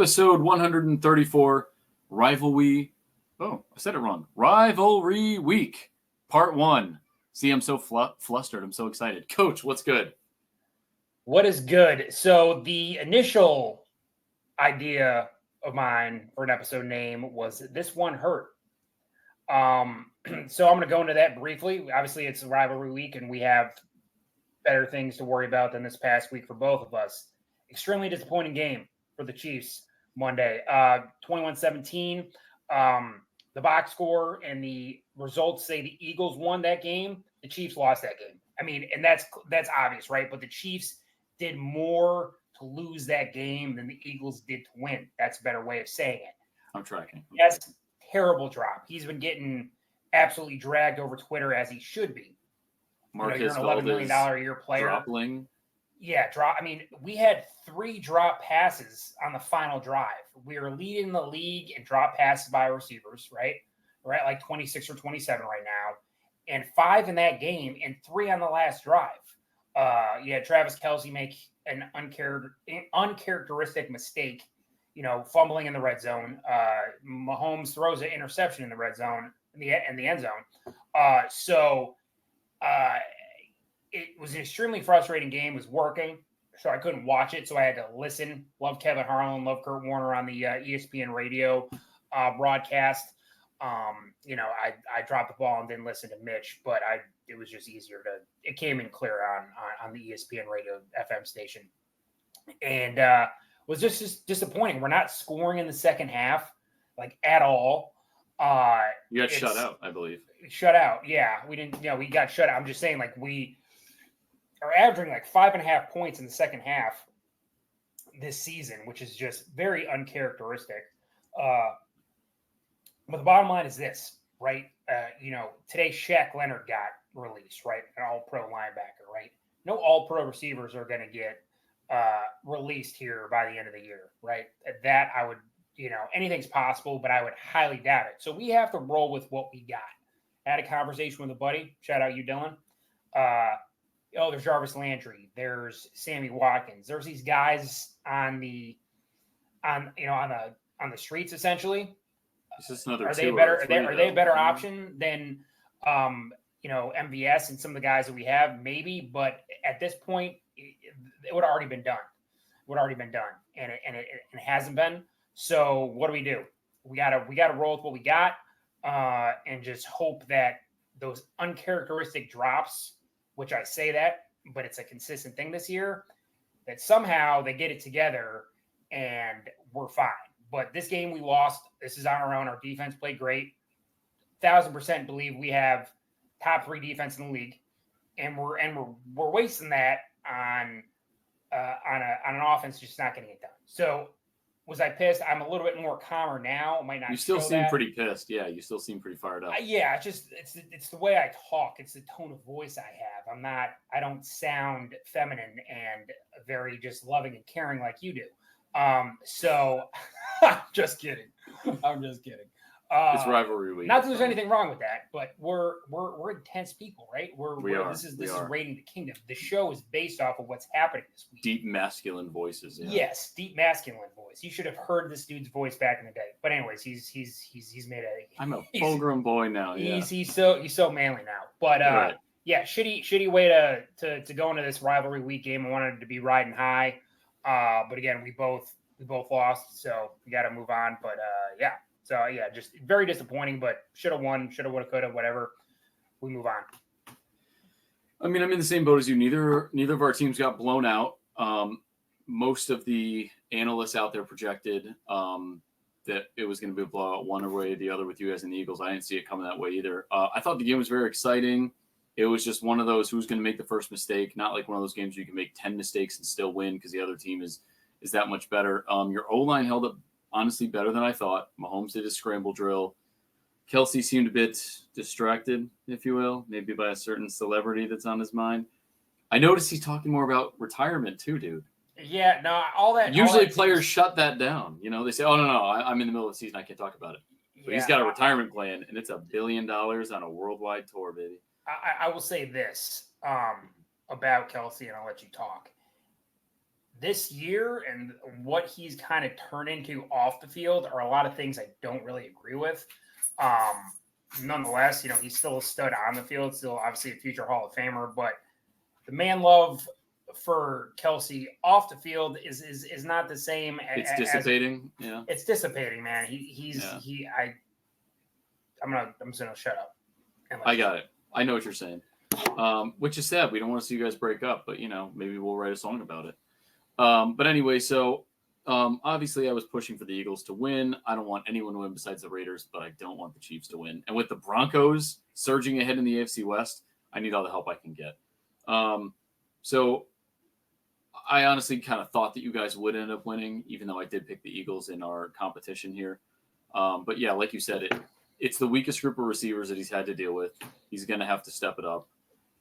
episode 134, Rivalry. Oh, I said it wrong. Rivalry Week, Part 1. See, I'm so flustered. I'm so excited. Coach, what's good? What is good? So the initial idea of mine for an episode name was This One Hurt. So I'm going to go into that briefly. Obviously, it's a rivalry week, and we have better things to worry about than this past week for both of us. Extremely disappointing game for the Chiefs Monday. 21-17. The box score and the results say the Eagles won that game. The Chiefs lost that game. I mean, and that's obvious, right? But the Chiefs did more to lose that game than the Eagles did to win. That's a better way of saying it. I'm tracking. That's terrible drop. He's been getting absolutely dragged over Twitter as he should be. Marquez you're an $11 million a year player. Dropling. Yeah, drop. I mean, we had 3 drop passes on the final drive. We are leading the league in drop passes by receivers, right? We're at like 26 or 27 right now, and 5 in that game and 3 on the last drive. You had Travis Kelce make an uncharacteristic mistake, fumbling in the red zone. Mahomes throws an interception in the red zone, in the end zone. It was an extremely frustrating game. It was working, so I couldn't watch it, so I had to listen. Love Kevin Harlan, love Kurt Warner on the ESPN radio broadcast. I dropped the ball and didn't listen to Mitch, but it was just easier it came in clear on the ESPN radio FM station. And was just disappointing. We're not scoring in the second half, like at all. You got shut out, I believe. Shut out, yeah. We didn't, we got shut out. I'm just saying, like, we are averaging like 5.5 points in the second half this season, which is just very uncharacteristic. But the bottom line is this, right? Today Shaq Leonard got released, right? An all-pro linebacker, right? No all-pro receivers are going to get released here by the end of the year, right? That I would, anything's possible, but I would highly doubt it. So we have to roll with what we got. I had a conversation with a buddy. Shout out you, Dylan. There's Jarvis Landry. There's Sammy Watkins. There's these guys on the streets essentially. It's just another. Are they a better option than MVS and some of the guys that we have? Maybe, but at this point, it would have already been done. And it hasn't been. So what do? We gotta roll with what we got. And just hope that those uncharacteristic drops, which I say that, but it's a consistent thing this year, that somehow they get it together and we're fine. But this game we lost. This is on our own. Our defense played great. 1,000% believe we have top 3 defense in the league, and we're wasting that on an offense just not getting it done. So. Was I pissed? I'm a little bit more calmer now. Might not. You still seem pretty pissed. Yeah, you still seem pretty fired up. It's the way I talk. It's the tone of voice I have. I don't sound feminine and very just loving and caring like you do. So just kidding. I'm just kidding. It's rivalry week. Not that there's anything wrong with that, but we're intense people, right? This is Raiding the Kingdom. The show is based off of what's happening this week. Deep masculine voices. Yeah. Yes, deep masculine voice. You should have heard this dude's voice back in the day. But anyways, he's made a. I'm a full-grown boy now. Yeah. He's so manly now. But right. Yeah, shitty way to go into this rivalry week game. I wanted it to be riding high, but again, we both lost, so we got to move on. But yeah. So, yeah, just very disappointing, but should have won, should have, would have, could have, whatever. We move on. I mean, I'm in the same boat as you. Neither of our teams got blown out. Most of the analysts out there projected that it was going to be a blowout one way or the other with you guys and the Eagles. I didn't see it coming that way either. I thought the game was very exciting. It was just one of those who's going to make the first mistake, not like one of those games where you can make 10 mistakes and still win because the other team is that much better. Your O-line held up honestly better than I thought. Mahomes did a scramble drill. Kelce seemed a bit distracted, if you will, maybe by a certain celebrity that's on his mind. I noticed he's talking more about retirement too, dude. Yeah, no, all that. Usually players shut that down. They say, oh, no, I'm in the middle of the season. I can't talk about it. But he's got a retirement plan, and it's $1 billion on a worldwide tour, baby. I will say this about Kelce, and I'll let you talk. this year and what he's kind of turned into off the field are a lot of things I don't really agree with. Nonetheless, he's still a stud on the field, still obviously a future Hall of Famer, but the man love for Kelsey off the field is not the same. It's dissipating. Yeah, it's dissipating, man. I'm just gonna shut up. I got it. I know what you're saying. Which is sad. We don't want to see you guys break up, but maybe we'll write a song about it. But anyway, so obviously I was pushing for the Eagles to win. I don't want anyone to win besides the Raiders, but I don't want the Chiefs to win. And with the Broncos surging ahead in the AFC West, I need all the help I can get. So I honestly kind of thought that you guys would end up winning, even though I did pick the Eagles in our competition here. But yeah, like you said, it's the weakest group of receivers that he's had to deal with. He's going to have to step it up.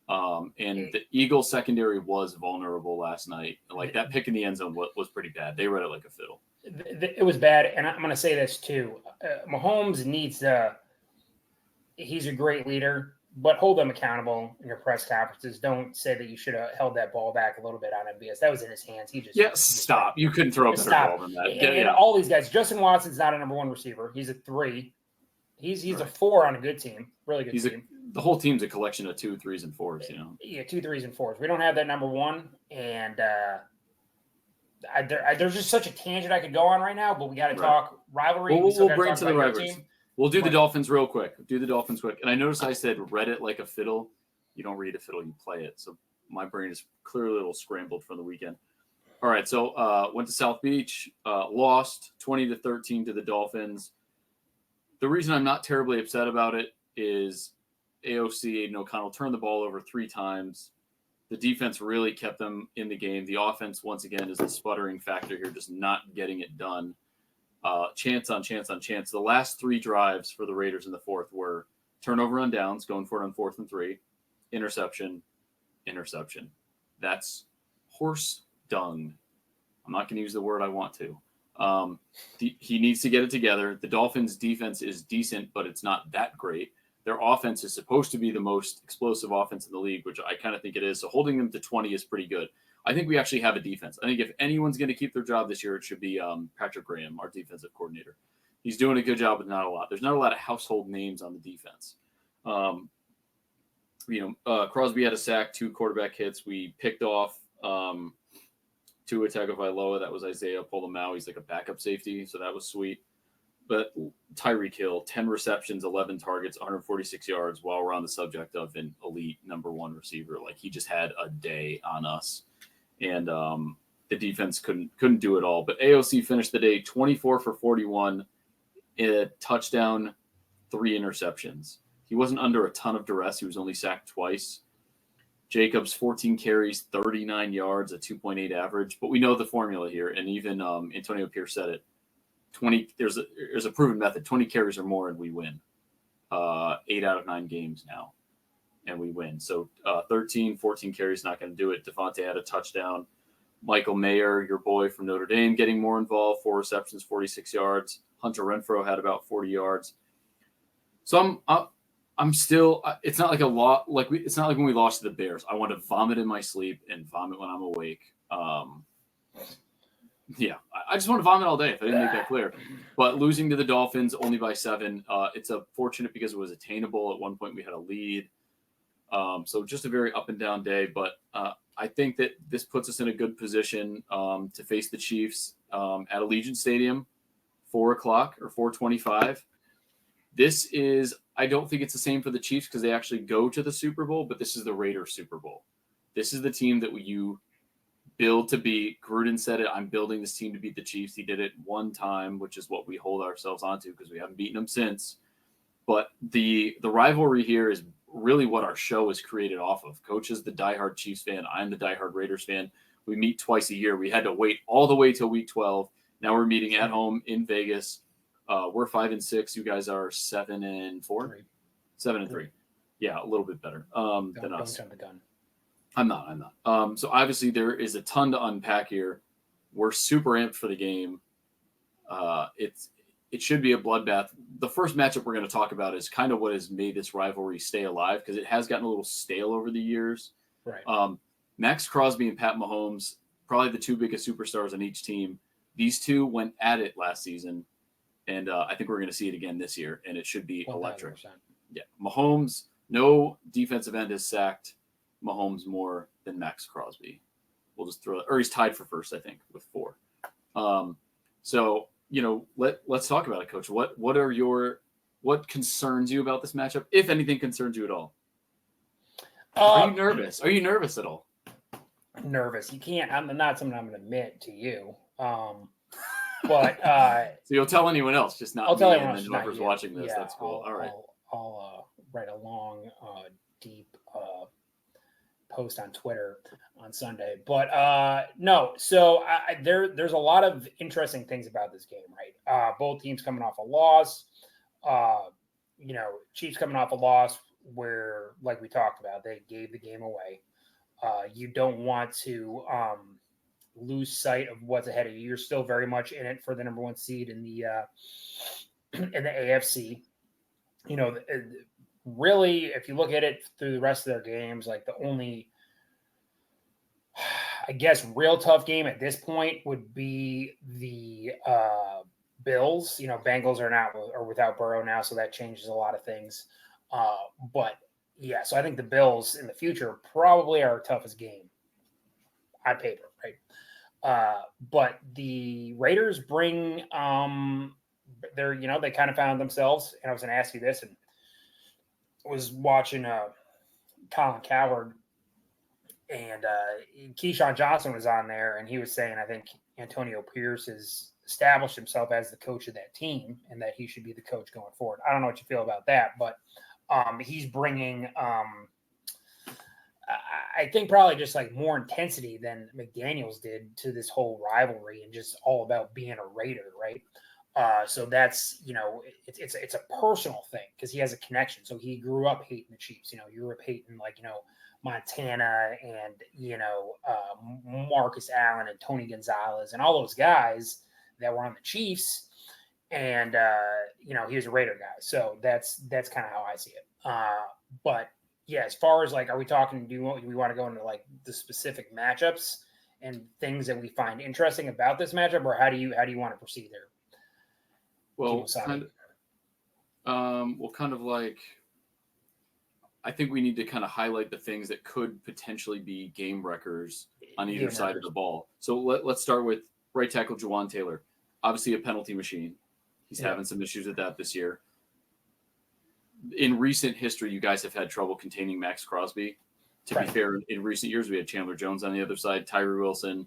And the Eagles secondary was vulnerable last night. Like that pick in the end zone was pretty bad. They read it like a fiddle. It was bad. And I'm going to say this too. Mahomes needs he's a great leader, but hold them accountable in your press conferences. Don't say that you should have held that ball back a little bit on him because that was in his hands. Stop. You couldn't throw a better ball than that. And all these guys, Justin Watson's not a number one receiver. He's a 3. He's right. A 4 on a good team, really good team. The whole team's a collection of 2, 3s, and 4s. Yeah, 2, 3s, and 4s. We don't have that number one, and there's just such a tangent I could go on right now. But we got to talk rivalry. We'll bring to the rivalries. We'll do the Dolphins real quick. Do the Dolphins quick. And I noticed I said read it like a fiddle. You don't read a fiddle, you play it. So my brain is clearly a little scrambled from the weekend. All right, so went to South Beach, lost 20-13 to the Dolphins. The reason I'm not terribly upset about it is AOC, Aiden O'Connell, turned the ball over 3 times. The defense really kept them in the game. The offense, once again, is the sputtering factor here, just not getting it done. Chance on chance on chance. The last 3 drives for the Raiders in the fourth were turnover on downs, going for it on 4th and 3, interception. That's horse dung. I'm not going to use the word I want to. He needs to get it together. The Dolphins' defense is decent, but it's not that great. Their offense is supposed to be the most explosive offense in the league, which I kind of think it is. So holding them to 20 is pretty good. I think we actually have a defense. I think if anyone's going to keep their job this year, it should be Patrick Graham, our defensive coordinator. He's doing a good job with not a lot. There's not a lot of household names on the defense. Crosby had a sack, 2 quarterback hits. We picked off Tua Tagovailoa. That was Isaiah Polamau. He's like a backup safety, so that was sweet. But Tyreek Hill, 10 receptions, 11 targets, 146 yards, while we're on the subject of an elite number 1 receiver. Like, he just had a day on us. And the defense couldn't do it all. But AOC finished the day 24 for 41, a touchdown, 3 interceptions. He wasn't under a ton of duress. He was only sacked twice. Jacobs, 14 carries, 39 yards, a 2.8 average. But we know the formula here, and even Antonio Pierce said it. There's a proven method. 20 carries or more, and we win. 8 out of 9 games now, and we win. So 14 carries, not going to do it. Devontae had a touchdown. Michael Mayer, your boy from Notre Dame, getting more involved. 4 receptions, 46 yards. Hunter Renfrow had about 40 yards. So I'm still. It's not like a lot. It's not like when we lost to the Bears. I want to vomit in my sleep and vomit when I'm awake. Yeah, I just want to vomit all day if I didn't make that clear. But losing to the Dolphins only by 7, it's unfortunate because it was attainable. At one point we had a lead. So just a very up and down day. But I think that this puts us in a good position to face the Chiefs at Allegiant Stadium, 4 o'clock or 4:25. I don't think it's the same for the Chiefs because they actually go to the Super Bowl, but this is the Raiders Super Bowl. This is the team that you build to beat. Gruden said it. I'm building this team to beat the Chiefs. He did it one time, which is what we hold ourselves onto because we haven't beaten them since. But the rivalry here is really what our show is created off of. Coach is the diehard Chiefs fan. I'm the diehard Raiders fan. We meet twice a year. We had to wait all the way till week 12. Now we're meeting at home in Vegas. We're 5-6. You guys are 7-4. 7-3. Yeah, a little bit better than us. Don't jump the gun. I'm not. So obviously there is a ton to unpack here. We're super amped for the game. It should be a bloodbath. The first matchup we're going to talk about is kind of what has made this rivalry stay alive because it has gotten a little stale over the years. Right. Max Crosby and Pat Mahomes, probably the two biggest superstars on each team. These two went at it last season, and I think we're going to see it again this year, and it should be 100%. electric. Yeah, Mahomes, no defensive end has sacked Mahomes more than Max Crosby. We'll just throw it, or he's tied for first, I think, with 4. So let's talk about it, Coach. What concerns you about this matchup, if anything concerns you at all? Are you nervous? Are you nervous at all? Nervous. You can't. I'm not something I'm going to admit to you. But so you'll tell anyone else, just not I'll me, tell and anyone then else, not whoever's you. watching this. Yeah, That's cool. All right. I'll write a long, deep post on Twitter on Sunday. But no, so there's a lot of interesting things about this game, right? Both teams coming off a loss. Chiefs coming off a loss where, like we talked about, they gave the game away. You don't want to lose sight of what's ahead of you. You're still very much in it for the number 1 seed in the AFC. Really, if you look at it through the rest of their games, like the only, I guess, real tough game at this point would be the Bills. Bengals are without Burrow now, so that changes a lot of things. But yeah, so I think the Bills in the future probably are our toughest game on paper, right? But the Raiders bring they kind of found themselves, and I was going to ask you this, and I was watching Colin Cowherd, and Keyshawn Johnson was on there, and he was saying, I think Antonio Pierce has established himself as the coach of that team, and that he should be the coach going forward. I don't know what you feel about that, but he's bringing, I think, probably just like more intensity than McDaniels did to this whole rivalry, and just all about being a Raider, right? So that's, it's a personal thing because he has a connection. So he grew up hating the Chiefs. You grew up hating Montana and Marcus Allen and Tony Gonzalez and all those guys that were on the Chiefs. And he was a Raider guy. So that's kind of how I see it. But yeah, as far as are we talking? Do we want to go into the specific matchups and things that we find interesting about this matchup, or how do you want to proceed there? Well, I think we need to kind of highlight the things that could potentially be game wreckers on either side of the ball. So let's start with right tackle Juwan Taylor. Obviously a penalty machine. He's having some issues with that this year. In recent history, you guys have had trouble containing Max Crosby. To be fair, in recent years, we had Chandler Jones on the other side, Tyree Wilson,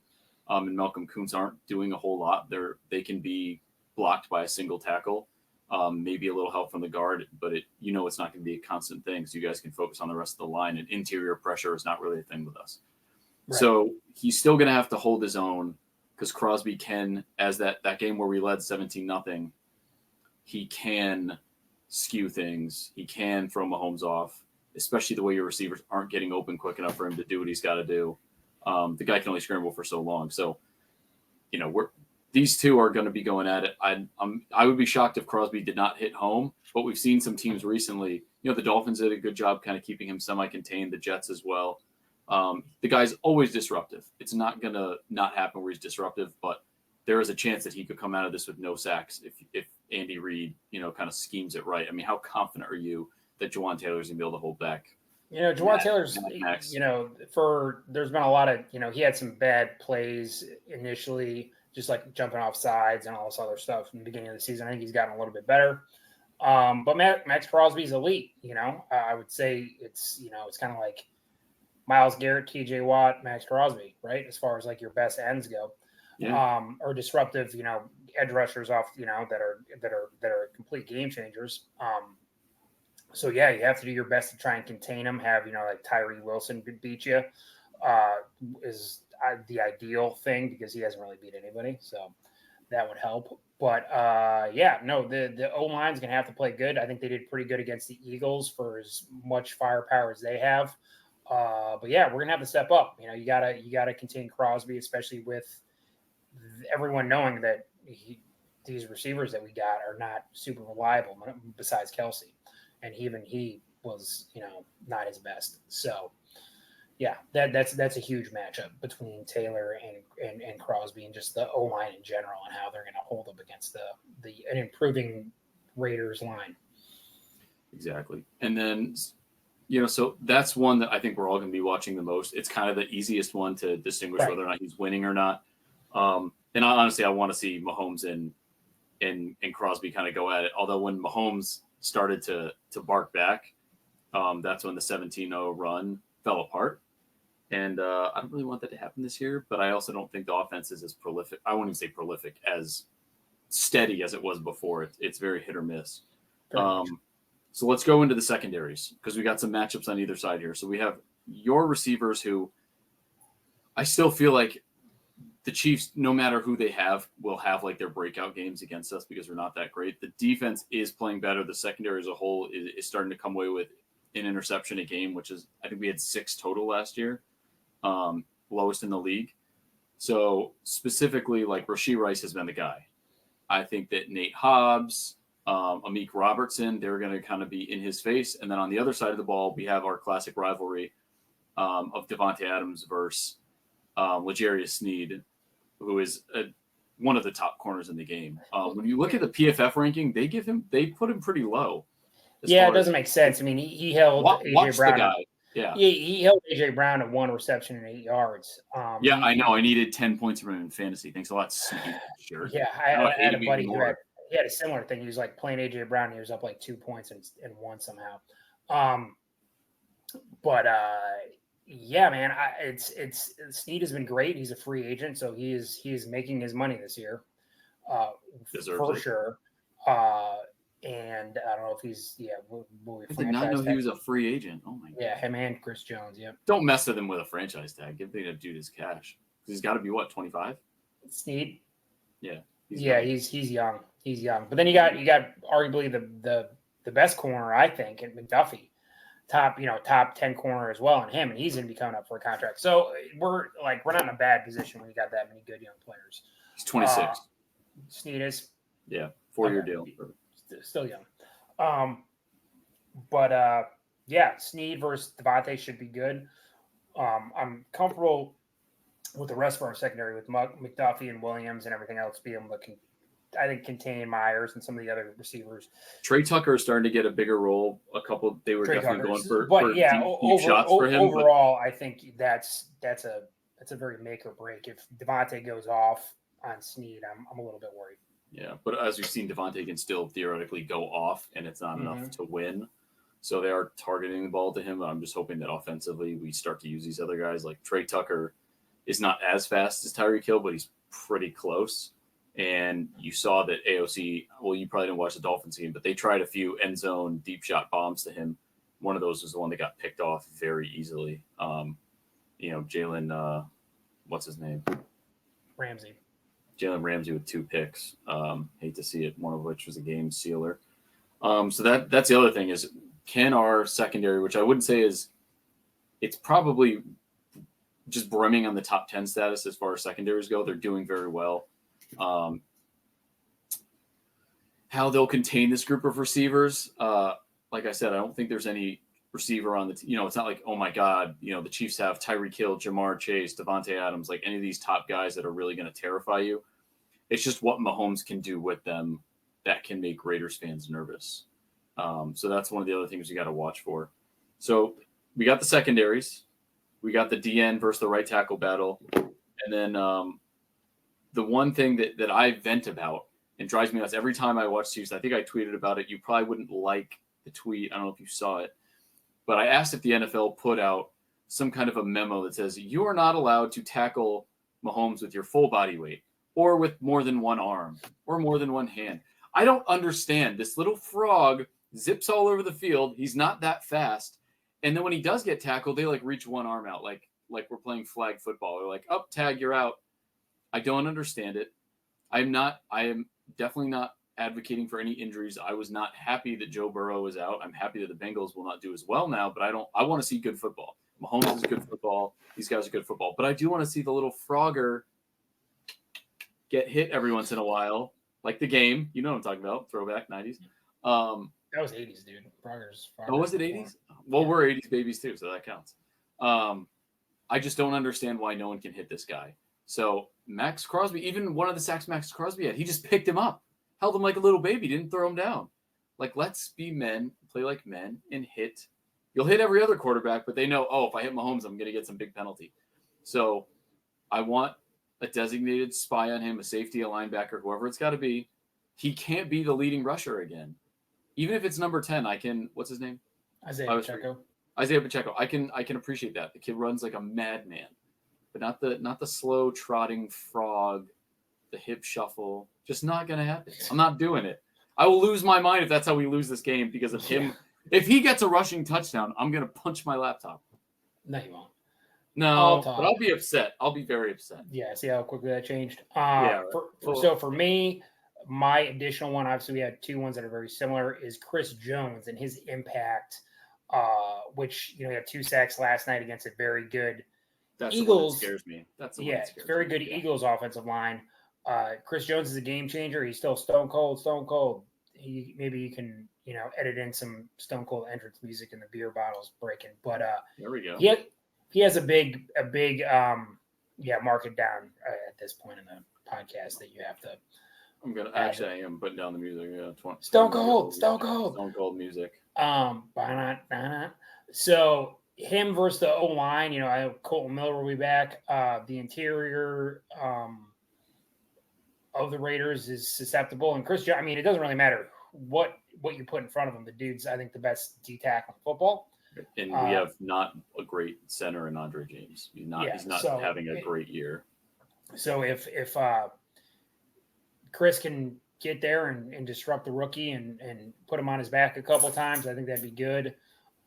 and Malcolm Kuntz aren't doing a whole lot. They can be blocked by a single tackle, maybe a little help from the guard, but it's not going to be a constant thing. So you guys can focus on the rest of the line, and interior pressure is not really a thing with us. Right. So he's still going to have to hold his own because Crosby can, as that game where we led 17-0, he can skew things. He can throw Mahomes off, especially the way your receivers aren't getting open quick enough for him to do what he's got to do. The guy can only scramble for so long. So, these two are going to be going at it. I would be shocked if Crosby did not hit home, but we've seen some teams recently. The Dolphins did a good job kind of keeping him semi-contained, the Jets as well. The guy's always disruptive. It's not going to not happen where he's disruptive, but there is a chance that he could come out of this with no sacks if Andy Reid, kind of schemes it right. I mean, how confident are you that Juwan Taylor's going to be able to hold back? Juwan Taylor's, there's been a lot of, he had some bad plays initially, just like jumping off sides and all this other stuff in the beginning of the season. I think he's gotten a little bit better. But Max Crosby's elite, I would say it's kind of like Myles Garrett, TJ Watt, Max Crosby, right? As far as your best ends go. Yeah. Or disruptive, edge rushers off, that are complete game changers. So yeah, you have to do your best to try and contain them. Have Tyree Wilson beat you is the ideal thing because he hasn't really beat anybody, so that would help. But the O line's gonna have to play good. I think they did pretty good against the Eagles for as much firepower as they have. But yeah, we're gonna have to step up. You gotta contain Crosby, especially with everyone knowing that these receivers that we got are not super reliable besides Kelsey. And even he was, not his best. So, Yeah, that's a huge matchup between Taylor and Crosby, and just the O line in general, and how they're going to hold up against an improving Raiders line. Exactly. And then, so that's one that I think we're all going to be watching the most. It's kind of the easiest one to distinguish whether or not he's winning or not. And honestly, I want to see Mahomes and Crosby kind of go at it. Although when Mahomes started to bark back, that's when the 17-0 run fell apart. And I don't really want that to happen this year, but I also don't think the offense is as prolific. I won't even say prolific, as steady as it was before. It's very hit or miss. So let's go into the secondaries, because we got some matchups on either side here. So we have your receivers, who I still feel like the Chiefs, no matter who they have, will have like their breakout games against us because we're not that great. The defense is playing better. The secondary as a whole is starting to come away with an interception a game, which is, I think we had 6 total last year. Lowest in the league. So specifically, like, Rashee Rice has been the guy. I think that Nate Hobbs, Amik Robertson, they're going to kind of be in his face. And then on the other side of the ball, we have our classic rivalry of Devontae Adams versus L'Jarius Sneed, who is one of the top corners in the game. When you look at the PFF ranking, they put him pretty low. Yeah, it doesn't make sense. I mean, he held AJ Brown. The guy. Yeah, he held AJ Brown to 1 reception and 8 yards. I know. I needed 10 points from him in fantasy. Thanks a lot, Sneed. Sure. Yeah, I had a buddy who had a similar thing. He was like playing AJ Brown. And he was up like 2 points and won somehow. Yeah, man, it's Sneed has been great. He's a free agent, so he is making his money this year, for sure. And I don't know if he's will I did not know he was a free agent. Oh my god. Yeah, him and Chris Jones. Yep. Don't mess with him with a franchise tag. Give the dude his cash. He's got to be 25. Sneed. Yeah. He's young. He's young. But then you got arguably the best corner, I think, in McDuffie. Top 10 corner as well in him, and he's going to be coming up for a contract. So we're not in a bad position when you got that many good young players. He's 26. Sneed is. Yeah, 4-year deal. Still young. Sneed versus Devontae should be good. I'm comfortable with the rest of our secondary with McDuffie and Williams and everything else being able to contain Myers and some of the other receivers. Trey Tucker is starting to get a bigger role. They were definitely going for deep shots for him. Overall, I think that's a very make or break. If Devontae goes off on Sneed, I'm a little bit worried. Yeah, but as we've seen, Devontae can still theoretically go off, and it's not enough to win. So they are targeting the ball to him. But I'm just hoping that offensively we start to use these other guys. Like Trey Tucker is not as fast as Tyreek Hill, but he's pretty close. And you saw that AOC, well, you probably didn't watch the Dolphins game, but they tried a few end zone deep shot bombs to him. One of those was the one that got picked off very easily. Jalen, what's his name? Ramsey. Jalen Ramsey with 2 picks. Hate to see it, one of which was a game sealer. So that's the other thing is, can our secondary, which I wouldn't say it's probably just brimming on the top 10 status as far as secondaries go. They're doing very well. How they'll contain this group of receivers. Like I said, I don't think there's any receiver on it's not like, oh my God, the Chiefs have Tyreek Hill, Jamar Chase, Devontae Adams, like any of these top guys that are really going to terrify you. It's just what Mahomes can do with them that can make Raiders fans nervous. So that's one of the other things you got to watch for. So we got the secondaries, we got the DN versus the right tackle battle. And then the one thing that I vent about and drives me nuts every time I watch Chiefs, I think I tweeted about it. You probably wouldn't like the tweet. I don't know if you saw it, but I asked if the NFL put out some kind of a memo that says you are not allowed to tackle Mahomes with your full body weight or with more than one arm or more than one hand. I don't understand. This little frog zips all over the field. He's not that fast. And then when he does get tackled, they reach one arm out like we're playing flag football. They're like, oh, tag, you're out. I don't understand it. I am definitely not advocating for any injuries. I was not happy that Joe Burrow is out. I'm happy that the Bengals will not do as well now, but I want to see good football. Mahomes is good football. These guys are good football, but I do want to see the little frogger get hit every once in a while, like the game. You know what I'm talking about. Throwback 90s. That was 80s, dude. Froggers. Oh, was it 80s? Well, yeah. We're 80s babies too, so that counts. I just don't understand why no one can hit this guy. So Max Crosby, even one of the sacks Max Crosby had, he just picked him up, held him like a little baby, didn't throw him down. Like, let's be men, play like men, and hit. You'll hit every other quarterback, but they know, oh, if I hit Mahomes, I'm going to get some big penalty. So I want a designated spy on him, a safety, a linebacker, whoever it's got to be. He can't be the leading rusher again. Even if it's number 10, I can, what's his name? Isaiah Pacheco. Isaiah Pacheco. I can appreciate that. The kid runs like a madman, but not the slow trotting frog, the hip shuffle. Just not going to happen. I'm not doing it. I will lose my mind if that's how we lose this game because of him. If he gets a rushing touchdown, I'm going to punch my laptop. No, you won't. No, but I'll be upset. I'll be very upset. Yeah, see how quickly that changed. Right. So for me, my additional one, obviously we had two ones that are very similar, is Chris Jones and his impact, which, you know, he had 2 sacks last night against a very good Eagles. That scares me. Very good Eagles offensive line. Chris Jones is a game changer. He's still stone cold. Maybe you can, you know, edit in some Stone Cold entrance music and the beer bottles breaking. But there we go. He has a big mark it down at this point in the podcast that you have to. I am putting down the music. Yeah, Stone Cold music. So him versus the O line, you know, I have Colton Miller will be back. The interior of the Raiders is susceptible, and Chris Jones. I mean, it doesn't really matter what you put in front of him. The dude's, I think, the best D tackle in football. And we have not a great center in Andre James. He's not having a great year. So if Chris can get there and disrupt the rookie and put him on his back a couple times, I think that'd be good.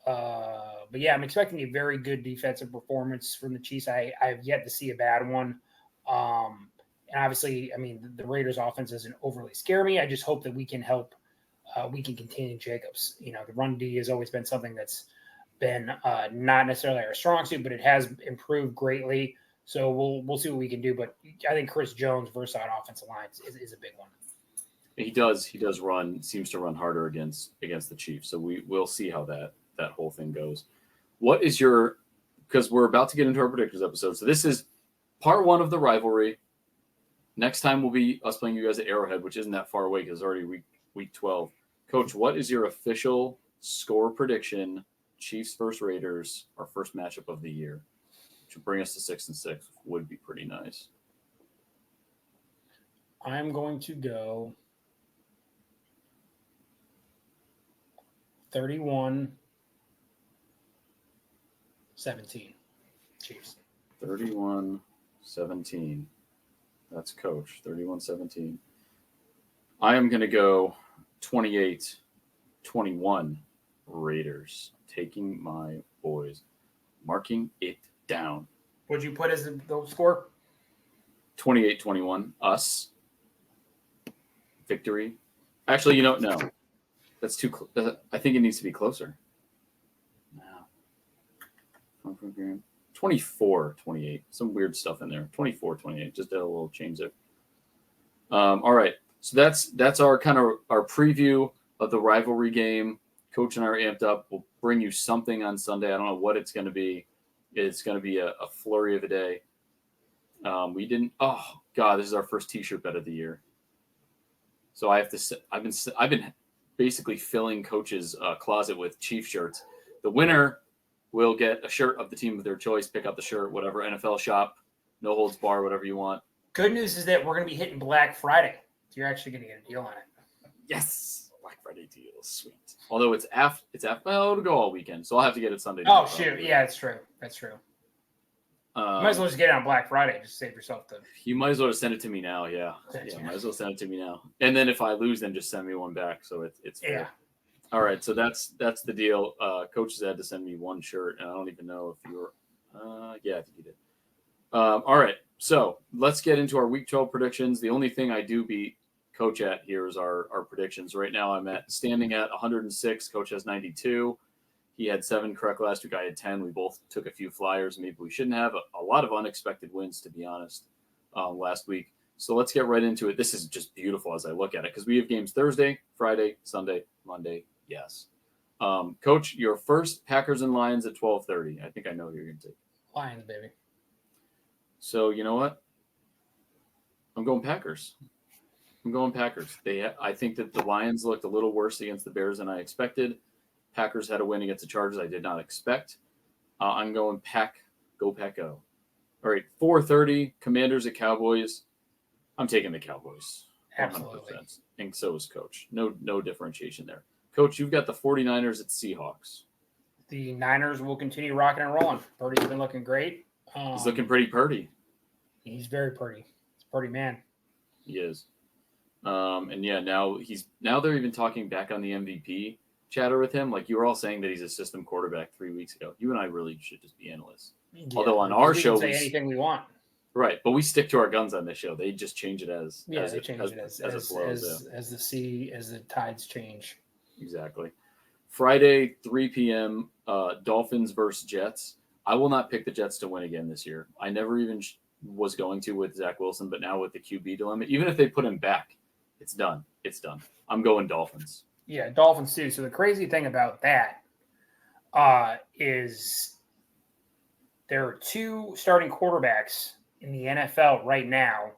But yeah, I'm expecting a very good defensive performance from the Chiefs. I have yet to see a bad one. And obviously, I mean, the Raiders offense doesn't overly scare me. I just hope that we can help. We can contain Jacobs. You know, the run D has always been something that's been not necessarily our strong suit, but it has improved greatly. So we'll see what we can do. But I think Chris Jones versus that offensive line is a big one. He does seems to run harder against the Chiefs. So we'll see how that whole thing goes. What is because we're about to get into our predictors episode. So this is part 1 of the rivalry. Next time will be us playing you guys at Arrowhead, which isn't that far away because it's already week 12. Coach, what is your official score prediction? Chiefs versus Raiders, our first matchup of the year, which would bring us to 6-6. Would be pretty nice. I'm going to go 31-17 Chiefs. 31-17. That's Coach. 31-17. I am going to go 28-21 Raiders. Taking my boys. Marking it down. What'd you put as the score? 28-21. Us. Victory. Actually, no. That's too close. I think it needs to be closer. No. 24-28. Some weird stuff in there. 24-28. Just did a little change there. All right. So that's our kind of our preview of the rivalry game. Coach and I are amped up. We'll bring you something on Sunday. I don't know what it's going to be. It's going to be a flurry of a day. We didn't. Oh God, this is our first T-shirt bet of the year. So I have to. I've been basically filling Coach's closet with Chief shirts. The winner will get a shirt of the team of their choice. Pick out the shirt, whatever NFL shop, no holds bar, whatever you want. Good news is that we're going to be hitting Black Friday. So you're actually going to get a deal on it. Yes, Black Friday deal, sweet. Although it's after. Well, it'll go all weekend, so I'll have to get it Sunday. Oh shoot, yeah, that's true. You might as well just get it on Black Friday. Just save yourself the. You might as well just send it to me now. Yeah, might as well send it to me now. And then if I lose, then just send me one back. So it's fair. Yeah. All right, so that's the deal. Coach has had to send me one shirt, and I don't even know if you were. Yeah, I think you did. All right, so let's get into our Week 12 predictions. The only thing I do beat Coach at here is our predictions. Right now, I'm standing at 106. Coach has 92. He had 7 correct last week. I had 10. We both took a few flyers. Maybe we shouldn't have a lot of unexpected wins, to be honest, last week. So let's get right into it. This is just beautiful as I look at it because we have games Thursday, Friday, Sunday, Monday. Yes. Coach, your first Packers and Lions at 12:30. I think I know who you're going to take. Lions, baby. So you know what? I'm going Packers. I think that the Lions looked a little worse against the Bears than I expected. Packers had a win against the Chargers I did not expect. I'm going Pack. Go Pack Go. All right, 4:30. Commanders at Cowboys. I'm taking the Cowboys. 100%. Absolutely. And so is Coach. No differentiation there. Coach, you've got the 49ers at Seahawks. The Niners will continue rocking and rolling. Purdy's been looking great. He's looking pretty purdy. He's very pretty. He's a pretty man. He is. And yeah, now they're even talking back on the MVP chatter with him. Like you were all saying that he's a system quarterback 3 weeks ago. You and I really should just be analysts. Yeah, although on our we show, can say anything we want. Right, but we stick to our guns on this show. They just change it as the tides change. Exactly. Friday, 3 p.m. Dolphins versus Jets. I will not pick the Jets to win again this year. I never even was going to with Zach Wilson, but now with the QB dilemma, even if they put him back, it's done. It's done. I'm going Dolphins. Yeah, Dolphins too. So the crazy thing about that is there are two starting quarterbacks in the NFL right now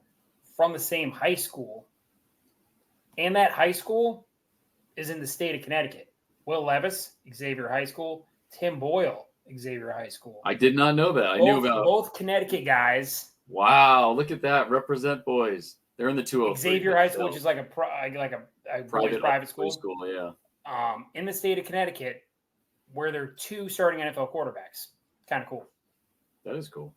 from the same high school. And that high school is in the state of Connecticut. Will Levis, Xavier High School. Tim Boyle, Xavier High School. I did not know that. I knew about both Connecticut guys. Wow, look at that. Represent boys. They're in the 203. Xavier High School, which is like a private school. Yeah. In the state of Connecticut, where there are two starting NFL quarterbacks. Kind of cool. That is cool.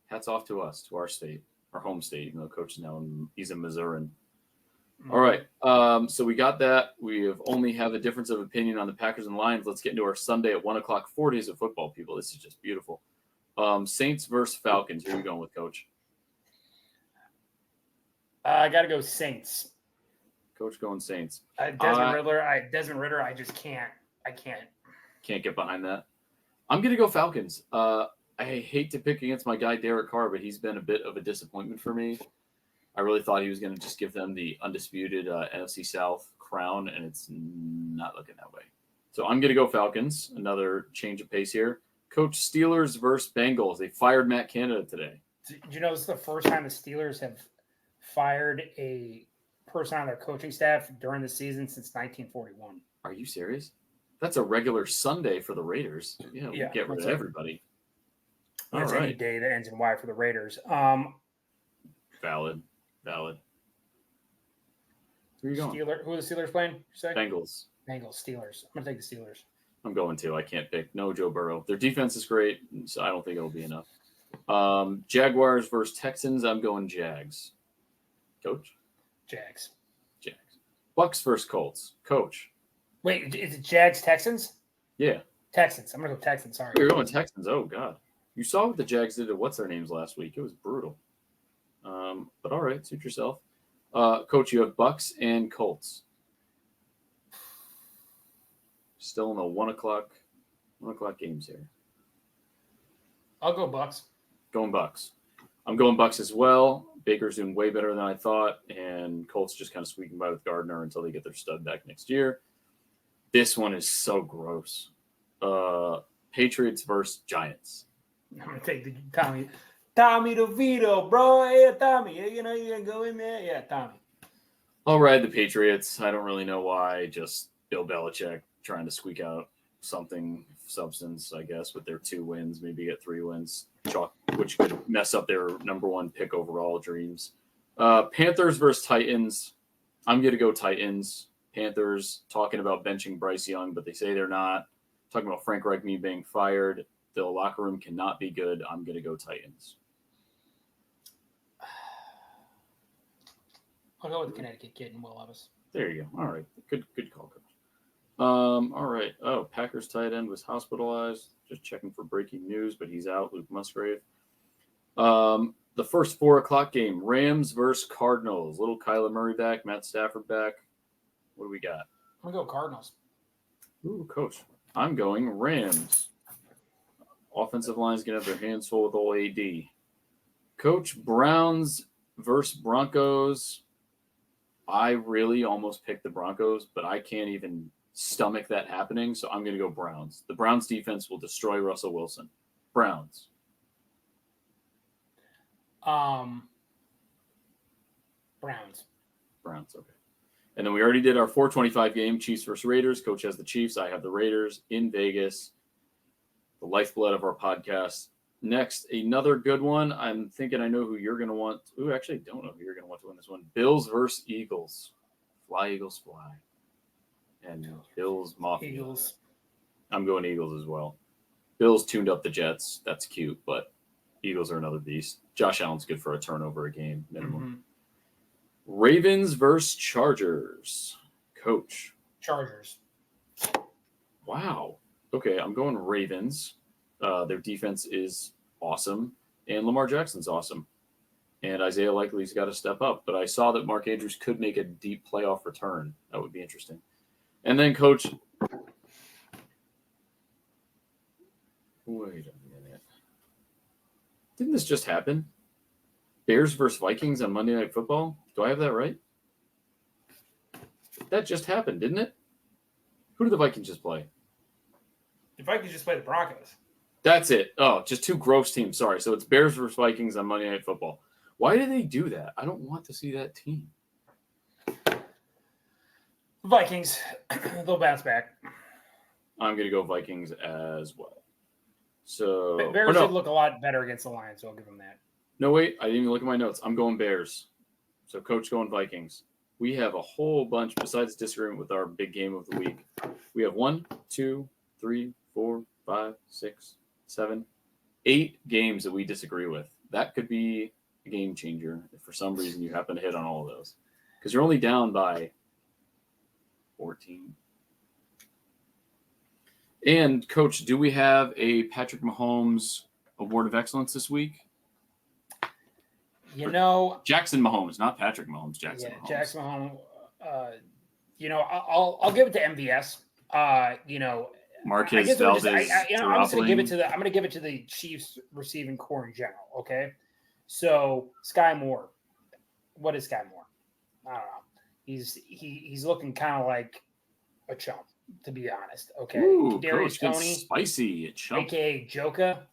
Hats off to us, to our state, our home state, even though Coach is now he's in Missouri. Mm-hmm. All right. So we got that. We have only have a difference of opinion on the Packers and Lions. Let's get into our Sunday at 1:00, 4 days of football, people. This is just beautiful. Saints versus Falcons. Who are you going with, Coach? I got to go Saints. Coach going Saints. Desmond Ritter. I just can't. I can't. Can't get behind that. I'm going to go Falcons. I hate to pick against my guy Derek Carr, but he's been a bit of a disappointment for me. I really thought he was going to just give them the undisputed NFC South crown, and it's not looking that way. So I'm going to go Falcons. Another change of pace here. Coach, Steelers versus Bengals. They fired Matt Canada today. Did you know this is the first time the Steelers have fired a person on their coaching staff during the season since 1941? Are you serious? That's a regular Sunday for the Raiders. Yeah, we get rid of everybody. That's any day that ends in Y for the Raiders. Valid. Who are you going? Who are the Steelers playing? You say? Bengals. Steelers. I'm going to take the Steelers. I'm going to. I can't pick. No Joe Burrow. Their defense is great, so I don't think it'll be enough. Jaguars versus Texans. I'm going Jags. Coach? Jags. Bucks versus Colts. Coach? Wait, is it Jags Texans? Yeah. Texans. I'm going to go Texans. Sorry. You're going Texans. Oh, God. You saw what the Jags did to what's-their-names last week. It was brutal. But all right, suit yourself. Coach, you have Bucks and Colts. Still in the 1:00 games here. I'll go Bucks. Going Bucks. I'm going Bucks as well. Baker's doing way better than I thought, and Colts just kind of squeaking by with Gardner until they get their stud back next year. This one is so gross. Patriots versus Giants. I'm going to take the Tommy DeVito, bro. Yeah, Tommy. You know you're going to go in there? Yeah, Tommy. I'll ride the Patriots. I don't really know why. Just Bill Belichick trying to squeak out something of substance, I guess, with their 2 wins, maybe get 3 wins, which could mess up their number 1 pick overall dreams. Panthers versus Titans. I'm going to go Titans. Panthers talking about benching Bryce Young, but they say they're not. Talking about Frank Reich being fired. The locker room cannot be good. I'm going to go Titans. I'll go with the Connecticut kid and Will Levis. There you go. All right. Good call, Coach. All right. Oh, Packers tight end was hospitalized. Just checking for breaking news, but he's out. Luke Musgrave. The first 4:00 game, Rams versus Cardinals. Little Kyler Murray back, Matt Stafford back. What do we got? I'm going to go Cardinals. Ooh, Coach. I'm going Rams. Offensive line's going to have their hands full with old AD. Coach, Browns versus Broncos. I really almost picked the Broncos, but I can't even stomach that happening, so I'm going to go Browns. The Browns defense will destroy Russell Wilson. Browns. Browns. Browns, okay. And then we already did our 425 game, Chiefs versus Raiders. Coach has the Chiefs. I have the Raiders in Vegas. The lifeblood of our podcast. Next, another good one. I'm thinking I know who you're going to want. Ooh, actually, I don't know who you're going to want to win this one. Bills versus Eagles. Fly, Eagles, fly. And Bills, Mafia. Eagles. I'm going Eagles as well. Bills tuned up the Jets. That's cute, but Eagles are another beast. Josh Allen's good for a turnover a game minimum. Mm-hmm. Ravens versus Chargers. Coach. Chargers. Wow. Okay, I'm going Ravens. Their defense is awesome, and Lamar Jackson's awesome. And Isaiah Likely's got to step up. But I saw that Mark Andrews could make a deep playoff return. That would be interesting. And then, Coach, wait a minute. Didn't this just happen? Bears versus Vikings on Monday Night Football? Do I have that right? That just happened, didn't it? Who did the Vikings just play? The Vikings just play the Broncos. That's it. Oh, just two gross teams. Sorry. So it's Bears versus Vikings on Monday Night Football. Why do they do that? I don't want to see that team. Vikings. They'll bounce back. I'm going to go Vikings as well. So Bears did look a lot better against the Lions, so I'll give them that. No, wait. I didn't even look at my notes. I'm going Bears. So Coach going Vikings. We have a whole bunch, besides disagreement with our big game of the week. We have 1, 2, 3, 4, 5, 6, 7, 8 games that we disagree with. That could be a game changer if for some reason you happen to hit on all of those. Because you're only down by 14. And, Coach, do we have a Patrick Mahomes Award of Excellence this week? You know, Jackson Mahomes, not Patrick Mahomes. Jackson Mahomes. Jackson Mahomes. I'll give it to MVS. Marquez Valdez. I'm just gonna give it to I'm gonna give it to the Chiefs receiving core in general. Okay, so Sky Moore. What is Sky Moore? I don't know. He's looking kind of like a chump, to be honest. Okay, Ooh, Darius Coach, Toney, spicy, a chump. aka Joka.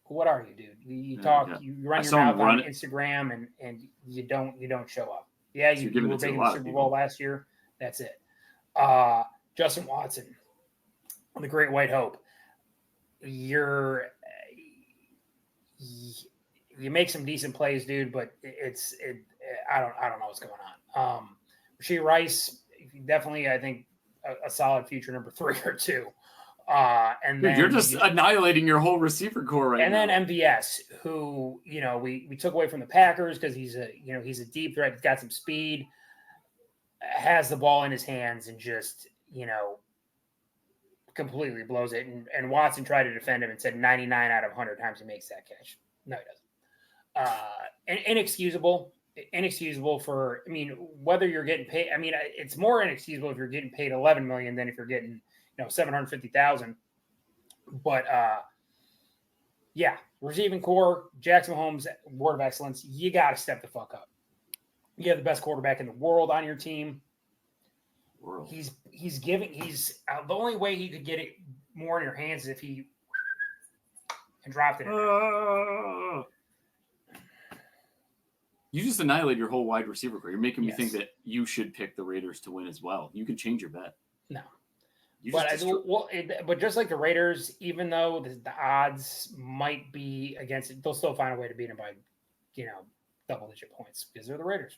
What are you, dude? You talk, you run your mouth on Instagram, and you don't show up. Yeah, you were big in the Super Bowl last year. That's it. Justin Watson, the Great White Hope. You make some decent plays, dude, but I don't know what's going on. Rashee Rice, definitely, I think a solid future number 3 or 2. And then you're just annihilating your whole receiver core right now. And then MVS, who we took away from the Packers because he's a deep threat. He's got some speed, has the ball in his hands, and just completely blows it. And Watson tried to defend him and said 99 out of 100 times he makes that catch. No, he doesn't. Inexcusable for. I mean, whether you're getting paid. I mean, it's more inexcusable if you're getting paid $11 million than if you're getting $750,000. But yeah, receiving core, Jackson Mahomes, Award of Excellence. You got to step the fuck up. You have the best quarterback in the world on your team. He's the only way he could get it more in your hands is if he and dropped it. You just annihilate your whole wide receiver core. You're making me think that you should pick the Raiders to win as well. You can change your bet. No. But just like the Raiders, even though the odds might be against it, they'll still find a way to beat them by, double-digit points because they're the Raiders.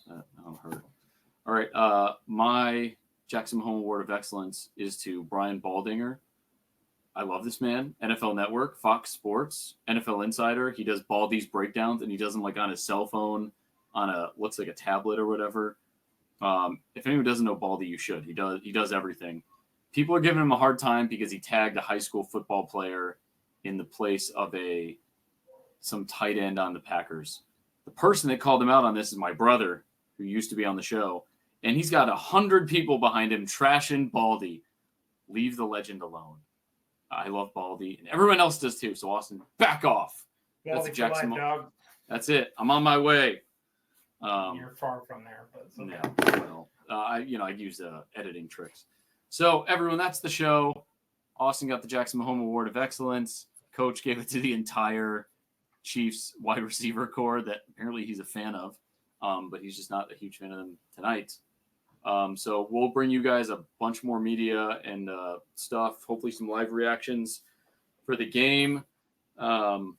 That'll hurt. All right. My Jackson Mahomes Award of Excellence is to Brian Baldinger. I love this man. NFL Network, Fox Sports, NFL Insider. He does Baldy's breakdowns, and he does them like on his cell phone, on looks like a tablet or whatever. If anyone doesn't know Baldy, you should. He does everything. People are giving him a hard time because he tagged a high school football player in the place of some tight end on the Packers. The person that called him out on this is my brother, who used to be on the show, and he's got 100 people behind him trashing Baldy. Leave the legend alone. I love Baldy, and everyone else does too. So Austin, back off. Baldy that's Jackson life, dog. That's it. I'm on my way. You're far from there, but it's okay. Yeah, well, I use editing tricks. So, everyone, that's the show. Austin got the Jackson Mahomes Award of Excellence. Coach gave it to the entire Chiefs wide receiver core that apparently he's a fan of, but he's just not a huge fan of them tonight. So we'll bring you guys a bunch more media and stuff, hopefully some live reactions for the game. It's going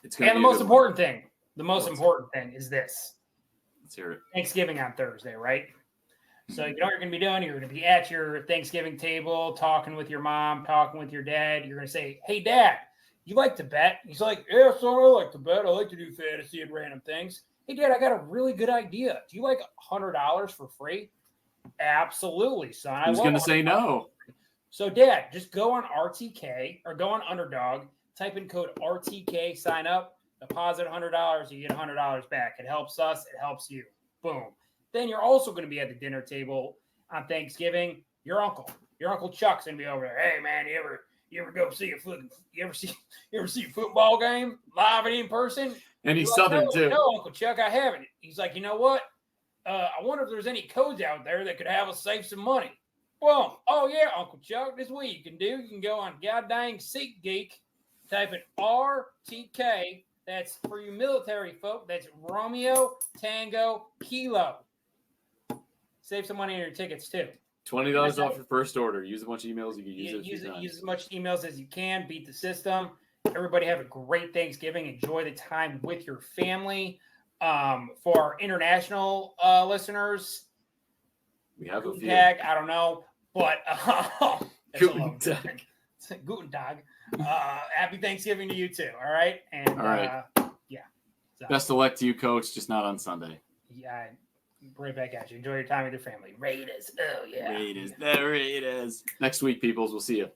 to be the most important thing. The most important thing is this. Let's hear it. Thanksgiving on Thursday, right? So you know what you're going to be doing? You're going to be at your Thanksgiving table, talking with your mom, talking with your dad. You're going to say, hey, Dad, you like to bet? He's like, yeah, son, I like to bet. I like to do fantasy and random things. Hey, Dad, I got a really good idea. Do you like $100 for free? Absolutely, son. Who's going to say no? So, Dad, just go on RTK or go on Underdog, type in code RTK, sign up, deposit $100, you get $100 back. It helps us. It helps you. Boom. Then you're also going to be at the dinner table on Thanksgiving. Your Uncle Chuck's going to be over there. Hey, man, you ever go see you ever see a football game live and in person? And he's Southern too. No, Uncle Chuck, I haven't. He's like, you know what? I wonder if there's any codes out there that could have us save some money. Well, oh yeah, Uncle Chuck, this is what you can do. You can go on goddamn SeatGeek, type in RTK. That's for you military folk. That's Romeo Tango Kilo. Save some money on your tickets too. $20 off your first order. Use a bunch of emails. You can use as much emails as you can. Beat the system. Everybody have a great Thanksgiving. Enjoy the time with your family. For our international listeners, we have a few. Tag, I don't know, but Guten Tag. Guten Tag. Happy Thanksgiving to you too. All right, and all right, yeah. So, best of luck to you, Coach. Just not on Sunday. Yeah. Right back at you. Enjoy your time with your family. Raiders. Oh, yeah. Raiders. The Raiders. Next week, peoples. We'll see you.